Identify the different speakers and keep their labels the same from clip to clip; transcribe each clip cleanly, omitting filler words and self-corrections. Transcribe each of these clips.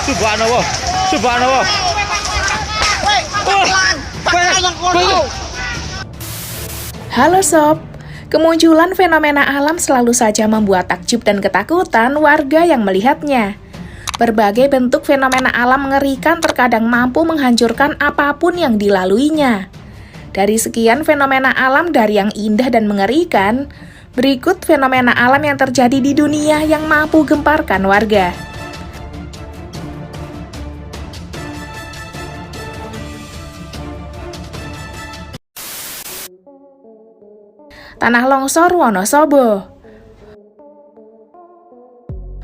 Speaker 1: Subhanallah, subhanallah.
Speaker 2: Halo sob, kemunculan fenomena alam selalu saja membuat takjub dan ketakutan warga yang melihatnya. Berbagai bentuk fenomena alam mengerikan terkadang mampu menghancurkan apapun yang dilaluinya. Dari sekian fenomena alam dari yang indah dan mengerikan, berikut fenomena alam yang terjadi di dunia yang mampu gemparkan warga. Tanah longsor Wonosobo.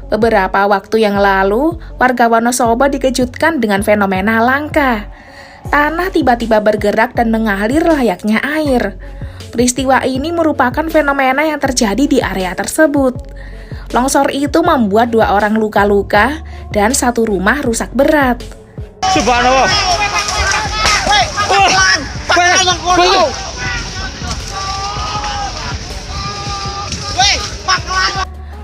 Speaker 2: Beberapa waktu yang lalu, warga Wonosobo dikejutkan dengan fenomena langka. Tanah tiba-tiba bergerak dan mengalir layaknya air. Peristiwa ini merupakan fenomena yang terjadi di area tersebut. Longsor itu membuat 2 orang luka-luka dan 1 rumah rusak berat.
Speaker 1: Subhanallah.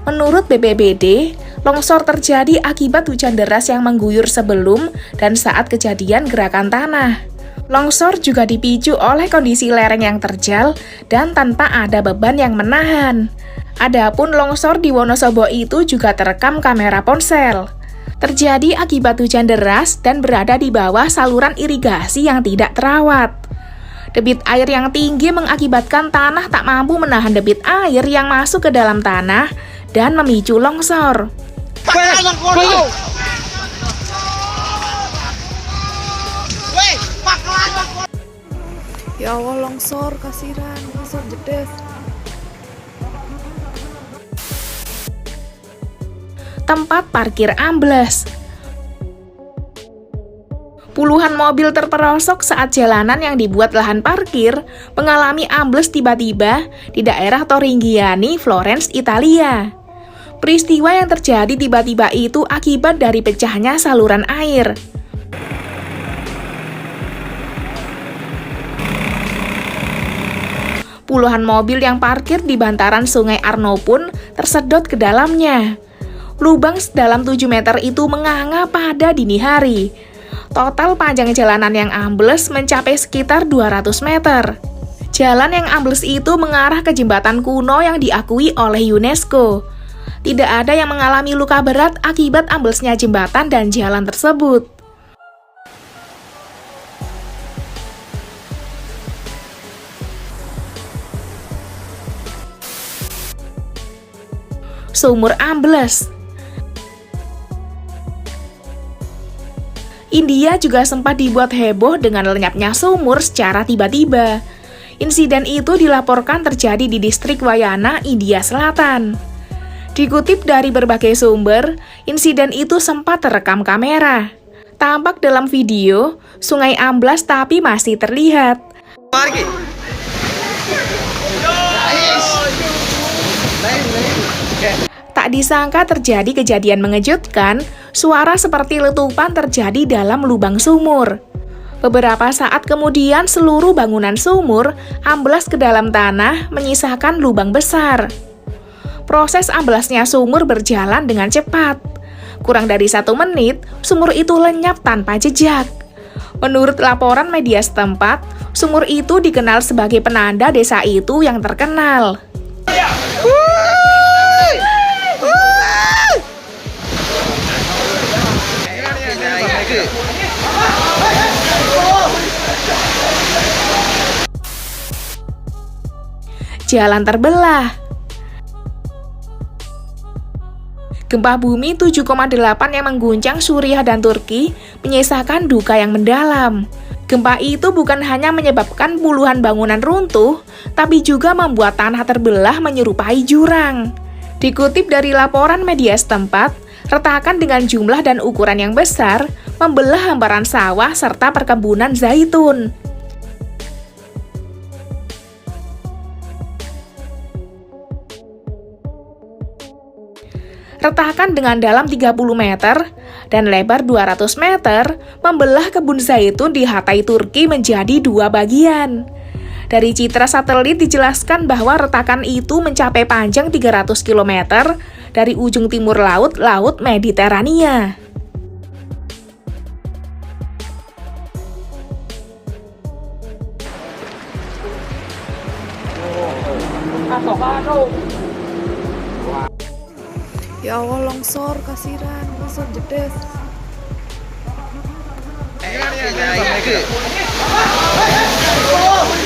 Speaker 2: Menurut BPBD, longsor terjadi akibat hujan deras yang mengguyur sebelum dan saat kejadian gerakan tanah. Longsor juga dipicu oleh kondisi lereng yang terjal dan tanpa ada beban yang menahan. Adapun longsor di Wonosobo itu juga terekam kamera ponsel. Terjadi akibat hujan deras dan berada di bawah saluran irigasi yang tidak terawat. Debit air yang tinggi mengakibatkan tanah tak mampu menahan debit air yang masuk ke dalam tanah dan memicu longsor.
Speaker 3: Ya Allah, longsor kasiran, longsor jedes.
Speaker 2: Tempat parkir ambles. Puluhan mobil terperosok saat jalanan yang dibuat lahan parkir mengalami ambles tiba-tiba di daerah Torringhiani, Florence, Italia. Peristiwa yang terjadi tiba-tiba itu akibat dari pecahnya saluran air. Puluhan mobil yang parkir di bantaran Sungai Arno pun tersedot ke dalamnya. Lubang sedalam 7 meter itu menganga pada dini hari. Total panjang jalanan yang ambles mencapai sekitar 200 meter. Jalan yang ambles itu mengarah ke jembatan kuno yang diakui oleh UNESCO. Tidak ada yang mengalami luka berat akibat amblesnya jembatan dan jalan tersebut. Sumur ambles. India juga sempat dibuat heboh dengan lenyapnya sumur secara tiba-tiba. Insiden itu dilaporkan terjadi di distrik Wayana, India Selatan. Dikutip dari berbagai sumber, insiden itu sempat terekam kamera. Tampak dalam video, sungai amblas tapi masih terlihat. Tak disangka terjadi kejadian mengejutkan, suara seperti letupan terjadi dalam lubang sumur. Beberapa saat kemudian seluruh bangunan sumur amblas ke dalam tanah menyisakan lubang besar. Proses amblasnya sumur berjalan dengan cepat. Kurang dari 1 menit, sumur itu lenyap tanpa jejak. Menurut laporan media setempat, sumur itu dikenal sebagai penanda desa itu yang terkenal. Jalan terbelah. Gempa bumi 7,8 yang mengguncang Suriah dan Turki menyisakan duka yang mendalam. Gempa itu bukan hanya menyebabkan puluhan bangunan runtuh, tapi juga membuat tanah terbelah menyerupai jurang. Dikutip dari laporan media setempat, retakan dengan jumlah dan ukuran yang besar membelah hamparan sawah serta perkebunan zaitun. Retakan dengan dalam 30 meter dan lebar 200 meter, membelah kebun zaitun di Hatay, Turki menjadi 2 bagian. Dari citra satelit dijelaskan bahwa retakan itu mencapai panjang 300 km dari ujung timur laut, Laut Mediterania.
Speaker 3: Ya Allah, longsor kasiran, longsor jedes.
Speaker 4: Ini